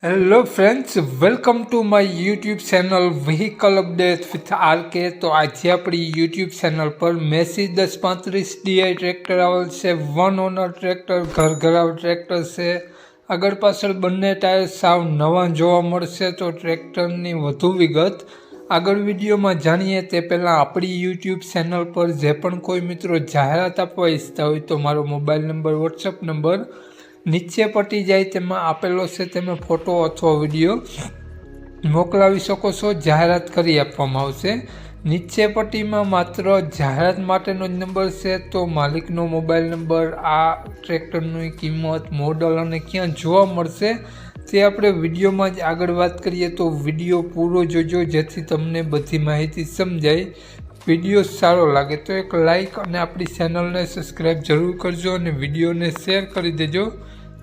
Hello friends, welcome to my YouTube channel vehicle update with RK. તો આજે આપણી YouTube channel પર Massey 1035 DI tractor આવેલ છે. વન ઓનર ટ્રેક્ટર, ઘરઘરાવ ટ્રેક્ટર છે. આગળ પાછળ બંને ટાયર સાવ નવા જોવા મળશે. તો ટ્રેક્ટરની વધુ વિગત આગળ વિડીયોમાં જાણીએ તે પહેલાં આપણી યુટ્યુબ ચેનલ પર જે પણ કોઈ મિત્રો જાહેરાત આપવા ઈચ્છતા હોય તો મારો મોબાઈલ નંબર, વોટ્સઅપ નંબર નીચે પટી જાય તેમાં આપેલો છે. તમે ફોટો અથવા વિડીયો મોકલાવી શકો છો, જાહેરાત કરી આપવામાં આવશે. નીચે પટ્ટીમાં માત્ર જાહેરાત માટેનો જ નંબર છે. તો માલિકનો મોબાઈલ નંબર, આ ટ્રેક્ટરની કિંમત, મોડલ અને ક્યાં જોવા મળશે તે આપણે વિડીયોમાં જ આગળ વાત કરીએ. તો વિડીયો પૂરો જોજો જેથી તમને બધી માહિતી સમજાય. વિડીયો સારો લાગે તો એક લાઈક અને આપણી ચેનલને સબસ્ક્રાઈબ જરૂર કરજો અને વિડીયોને શેર કરી દેજો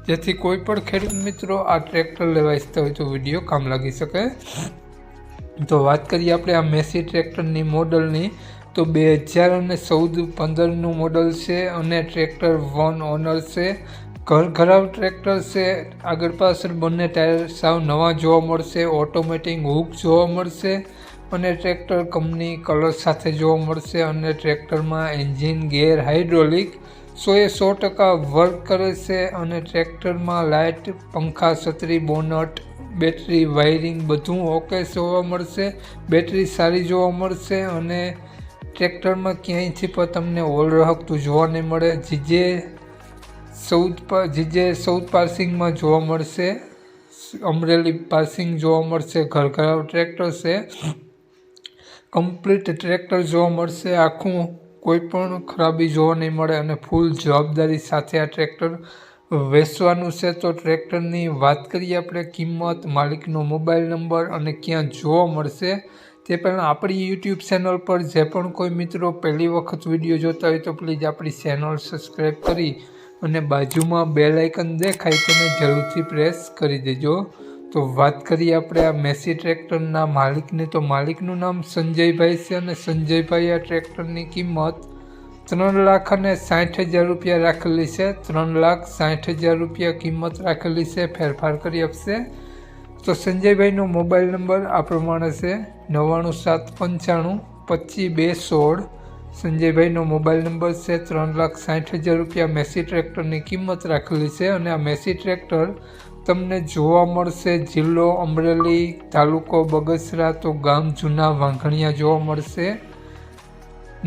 જેથી કોઈ પણ ખેડૂત મિત્રો આ ટ્રેક્ટર લેવા ઈચ્છતા હોય તો વિડીયો કામ લાગી શકે. તો વાત કરીએ આપણે આ મેસી ટ્રેક્ટરની મોડલની, તો 2014-15નું મોડલ છે અને ટ્રેક્ટર વન ઓનર છે. ઘરઘરાવ ટ્રેક્ટર છે. આગળ પાછળ બંને ટાયર સાવ નવા જોવા મળશે. ઓટોમેટિક હુક જોવા મળશે અને ટ્રેક્ટર કંપની કલર સાથે જોવા મળશે. અને ટ્રેક્ટરમાં એન્જિન, ગેર, હાઇડ્રોલિક 100% વર્ક કરે છે. અને ટ્રેક્ટરમાં લાઇટ, પંખા, છત્રી, બોનટ, બેટરી, વાયરિંગ બધું ઓકે જોવા મળશે. બેટરી સારી જોવા મળશે અને ટ્રેક્ટરમાં ક્યાંયથી પણ તમને ઓલ રહકતું જોવા નહીં મળે. જીજે સાઉથ પાર્સિંગમાં જોવા મળશે. અમરેલી પાર્સિંગ જોવા મળશે. ઘરઘરાવ ટ્રેક્ટર છે. કમ્પ્લીટ ટ્રેક્ટર જોવા મળશે. આખું કોઈ પણ ખરાબી જોવા નહીં મળે અને ફૂલ જવાબદારી સાથે આ ટ્રેક્ટર વેચવાનું છે. તો ટ્રેક્ટરની વાત કરીએ આપણે કિંમત, માલિકનો મોબાઈલ નંબર અને ક્યાં જોવા મળશે તે પહેલાં આપણી યુટ્યુબ ચેનલ પર જે પણ કોઈ મિત્રો પહેલી વખત વિડીયો જોતા હોય તો પ્લીઝ આપણી ચેનલ સબસ્ક્રાઈબ કરી અને બાજુમાં બેલ આઇકન દેખાય તેને જરૂરથી પ્રેસ કરી દેજો. તો વાત કરીએ આપણે આ મેસી ટ્રેક્ટરના માલિકની, તો માલિકનું નામ સંજયભાઈ છે અને સંજયભાઈ આ ટ્રેક્ટરની કિંમત 3,60,000 રૂપિયા રાખેલી છે. 3,60,000 રૂપિયા કિંમત રાખેલી છે. ફેરફાર કરી આપશે. તો સંજયભાઈનો મોબાઈલ નંબર આ પ્રમાણે છે 9795 25 216. સંજયભાઈનો મોબાઈલ નંબર છે. 3,60,000 રૂપિયા મેસી ટ્રેક્ટરની કિંમત રાખેલી છે. અને આ મેસી ટ્રેક્ટર તમને જોવા મળશે જિલ્લો અમરેલી, તાલુકો બગસરા, તો ગામ જૂના વાંઘણિયા જોવા મળશે.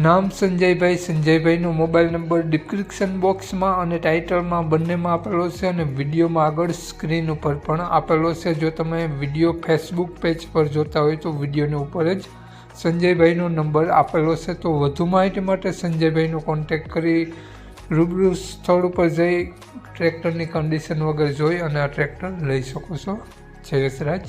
નામ સંજયભાઈ. સંજયભાઈનો મોબાઈલ નંબર ડિસ્ક્રિપ્શન બોક્સમાં અને ટાઇટલમાં બંનેમાં આપેલો છે અને વિડીયોમાં આગળ સ્ક્રીન ઉપર પણ આપેલો છે. જો તમે વિડીયો ફેસબુક પેજ પર જોતા હોય તો વિડીયોની ઉપર જ સંજયભાઈનો નંબર આપેલો છે. તો વધુ માહિતી માટે સંજયભાઈનો કોન્ટેક્ટ કરી રૂબરૂ સ્થળ ઉપર જઈ ટ્રેક્ટરની કન્ડિશન વગર જોઈ અને આ ટ્રેક્ટર લઈ શકો છો. જય વસરાજ.